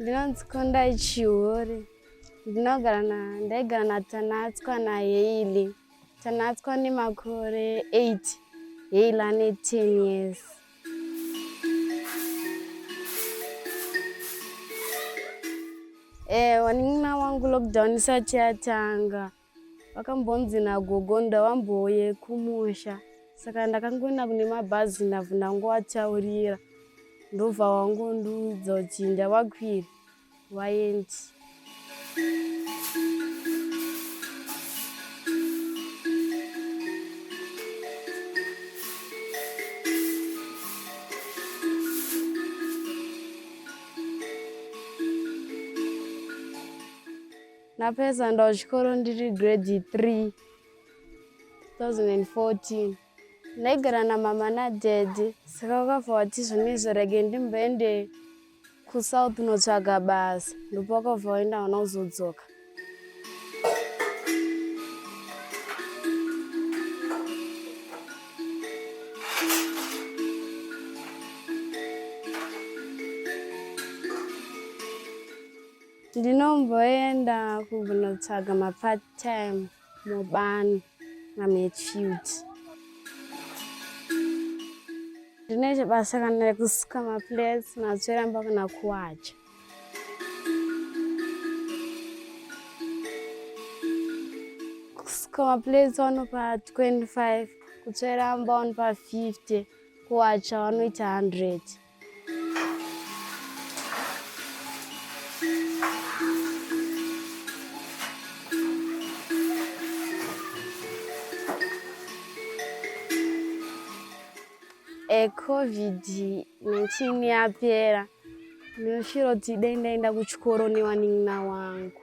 Ndinonzikonda Chiori. Ndaigara naTanatswa naHailey. Tanatswa ane makore 8, Hailey ane 10 years. Wanin'ina wangu lockdown isati yatanga. Vakambonzi nagogo ndavambouye kumusha. Saka ndakangoenda kune mabhazi ndabva ndangowataurira. Ndobva vangondiudza kuti ndavakwira vaendi. Napedza ndaenda kuchikoro ndiri grade 3, 2014. Ndaigara namama nadaddy, saka vakabva vati zvinoizvo rege ndimboende kuSouth kunotsvaga basa. Ndipo vakabva vaenda vana kuzodzoka. Ndinomboenda kunotsvaga mapart time muBani naMachefield. Ndinoita basa kana rekusuka maplates natsveramba kana kuwacha. Kusuka maplates vanopa 25, kutsveramba vanopa 50, kuwacha vanoita 100. COVID-19 yapera, ndinoshuva kuti dai ndaenda kuchikoro nevanin'ina wangu.